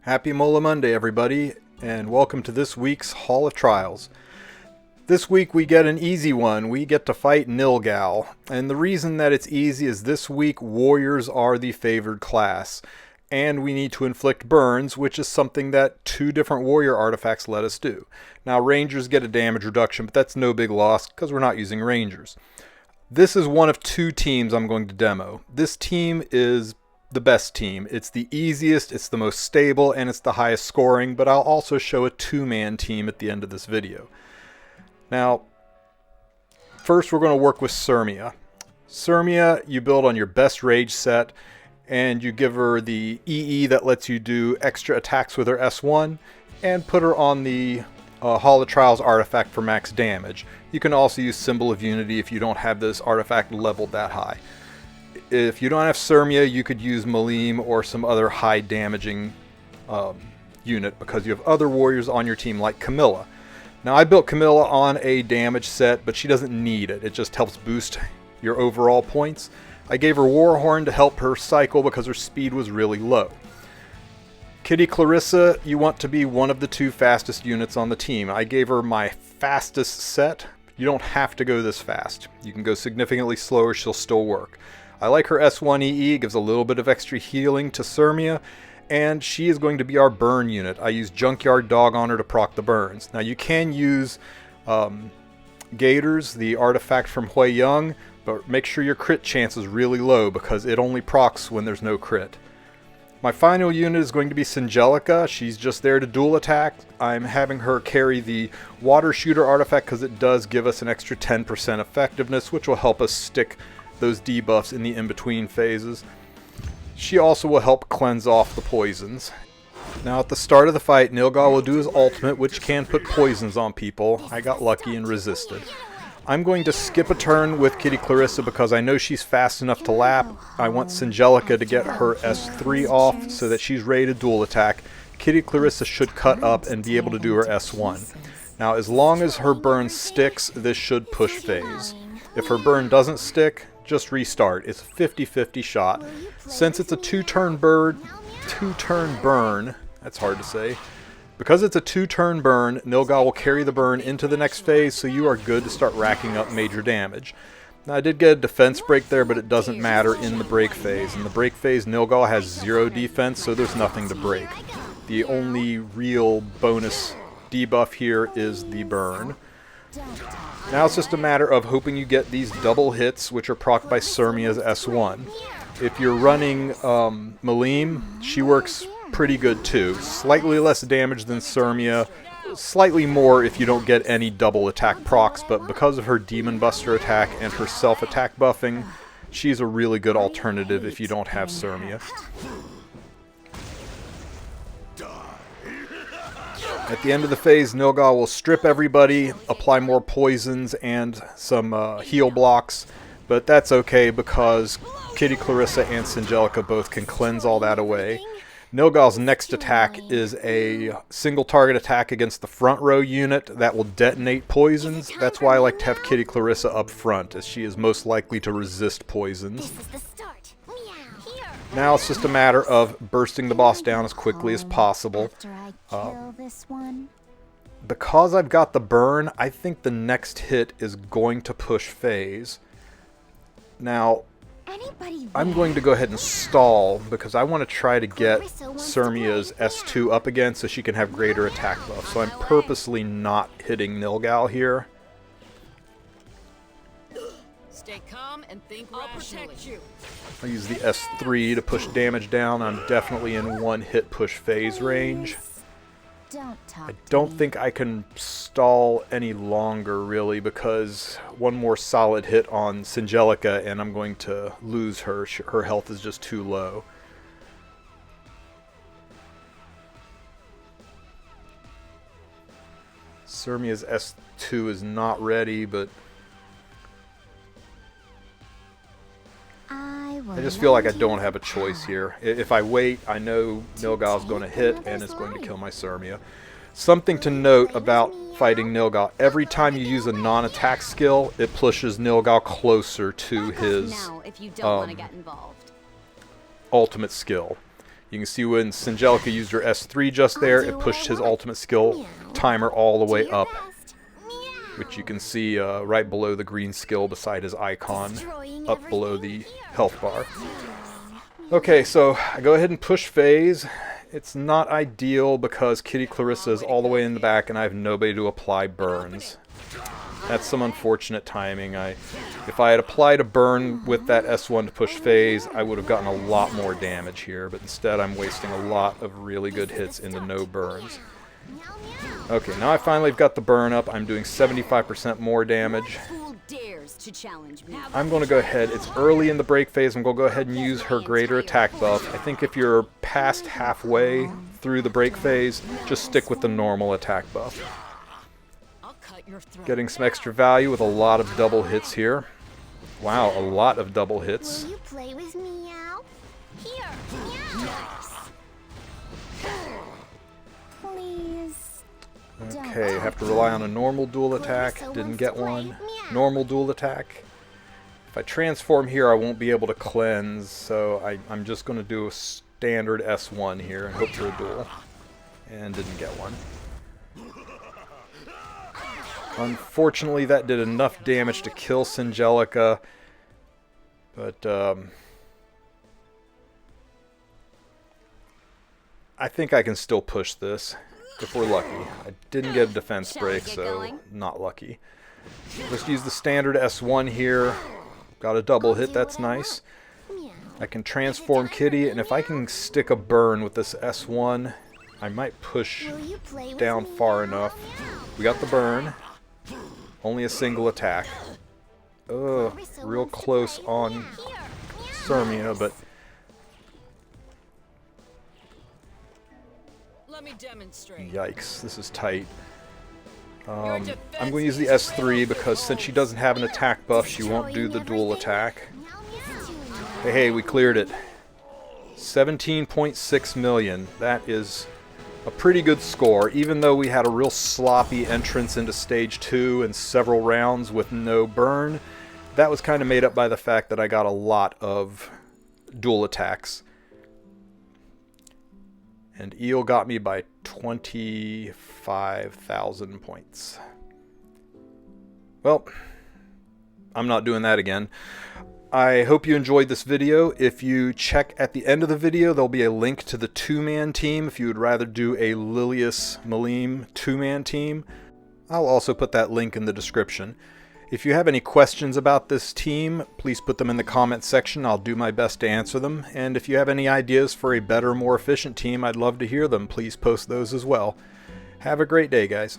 Happy Mola Monday, everybody, and welcome to this week's Hall of Trials. This week we get an easy one. We get to fight Nilgal, and the reason that it's easy is this week warriors are the favored class, and we need to inflict burns, which is something that two different warrior artifacts let us do. Now rangers get a damage reduction, but that's no big loss because we're not using rangers. This is one of two teams I'm going to demo. This team is the best team. It's the easiest, it's the most stable, and it's the highest scoring, but I'll also show a two-man team at the end of this video. Now, first we're going to work with Sirmia. Sirmia, you build on your best rage set, and you give her the EE that lets you do extra attacks with her S1, and put her on the Hall of Trials artifact for max damage. You can also use Symbol of Unity if you don't have this artifact leveled that high. If you don't have Sirmia, you could use Malim or some other high damaging unit because you have other warriors on your team like Camilla. Now I built Camilla on a damage set, but she doesn't need it. It just helps boost your overall points. I gave her Warhorn to help her cycle because her speed was really low. Kitty Clarissa, you want to be one of the two fastest units on the team. I gave her my fastest set. You don't have to go this fast. You can go significantly slower, she'll still work. I like her S1 EE, gives a little bit of extra healing to Sirmia, and she is going to be our burn unit. I use Junkyard Dog on her to proc the burns. Now you can use Gators, the artifact from Hui Young, but make sure your crit chance is really low because it only procs when there's no crit. My final unit is going to be Singelica. She's just there to dual attack. I'm having her carry the Water Shooter artifact because it does give us an extra 10% effectiveness, which will help us stick those debuffs in the in-between phases. She also will help cleanse off the poisons. Now at the start of the fight, Nilgal will do his ultimate, which can put poisons on people. I got lucky and resisted. I'm going to skip a turn with Kitty Clarissa because I know she's fast enough to lap. I want Singelica to get her S3 off so that she's ready to dual attack. Kitty Clarissa should cut up and be able to do her S1. Now as long as her burn sticks, this should push phase. If her burn doesn't stick, just restart. It's a 50-50 shot. Since it's a two-turn burn, that's hard to say. Because it's a two-turn burn, Nilgal will carry the burn into the next phase, so you are good to start racking up major damage. Now I did get a defense break there, but it doesn't matter in the break phase. In the break phase, Nilgal has 0 defense, so there's nothing to break. The only real bonus debuff here is the burn. Now it's just a matter of hoping you get these double hits, which are procced by Sirmia's S1. If you're running Malim, she works pretty good too. Slightly less damage than Sirmia, slightly more if you don't get any double attack procs, but because of her Demon Buster attack and her self-attack buffing, she's a really good alternative if you don't have Sirmia. At the end of the phase, Nilgal will strip everybody, apply more poisons and some heal blocks, but that's okay because Kitty Clarissa and Singelica both can cleanse all that away. Nilgal's next attack is a single target attack against the front row unit that will detonate poisons. That's why I like to have Kitty Clarissa up front, as she is most likely to resist poisons. Now it's just a matter of bursting the boss down as quickly as possible. Because I've got the burn, I think the next hit is going to push phase. Now, I'm going to go ahead and stall because I want to try to get Sirmia's S2 up again so she can have greater attack buff. So I'm purposely not hitting Nilgal here. Stay calm and think rationally. I'll use the S3 to push damage down. I'm definitely in one hit push phase range. I don't think I can stall any longer really because one more solid hit on Singelica and I'm going to lose her. Her health is just too low. Sirmia's S2 is not ready, but I just feel like I don't have a choice here. If I wait, I know Nilgal's going to hit and it's going to kill my Sirmia. Something to note about fighting Nilgal. Every time you use a non-attack skill, it pushes Nilgal closer to his ultimate skill. You can see when Singelica used her S3 just there, it pushed his ultimate skill timer all the way up, which you can see right below the green skill beside his icon, up below the health bar. Okay, so I go ahead and push phase. It's not ideal because Kitty Clarissa is all the way in the back and I have nobody to apply burns. That's some unfortunate timing. If I had applied a burn with that S1 to push phase, I would have gotten a lot more damage here, but instead I'm wasting a lot of really good hits into no burns. Okay, now I finally got the burn up. I'm doing 75% more damage. I'm going to go ahead, it's early in the break phase, I'm going to go ahead and use her greater attack buff. I think if you're past halfway through the break phase, just stick with the normal attack buff. Getting some extra value with a lot of double hits here. Wow, a lot of double hits. Will you play with Meow? Here, please. Okay, have to rely on a normal dual attack. Didn't get one. Normal dual attack. If I transform here, I won't be able to cleanse, so I'm just going to do a standard S1 here and hope for a duel. And didn't get one. Unfortunately, that did enough damage to kill Singelica, but I think I can still push this if we're lucky. I didn't get a defense break, so not lucky. Let's use the standard S1 here. Got a double hit, that's nice. I can transform Kitty, and if I can stick a burn with this S1, I might push down far enough. We got the burn. Only a single attack. Ugh, real close on Sermia, but Let me demonstrate. yikes, this is tight. I'm going to use the S3 because since she doesn't have an attack buff, she won't do the dual attack. Hey, we cleared it. 17.6 million. That is a pretty good score, even though we had a real sloppy entrance into stage 2 and several rounds with no burn. That was kind of made up by the fact that I got a lot of dual attacks. And Eel got me by 25,000 points. Well, I'm not doing that again. I hope you enjoyed this video. If you check at the end of the video, there'll be a link to the two-man team if you would rather do a Lilius Malim two-man team. I'll also put that link in the description. If you have any questions about this team, please put them in the comment section. I'll do my best to answer them. And if you have any ideas for a better, more efficient team, I'd love to hear them. Please post those as well. Have a great day, guys.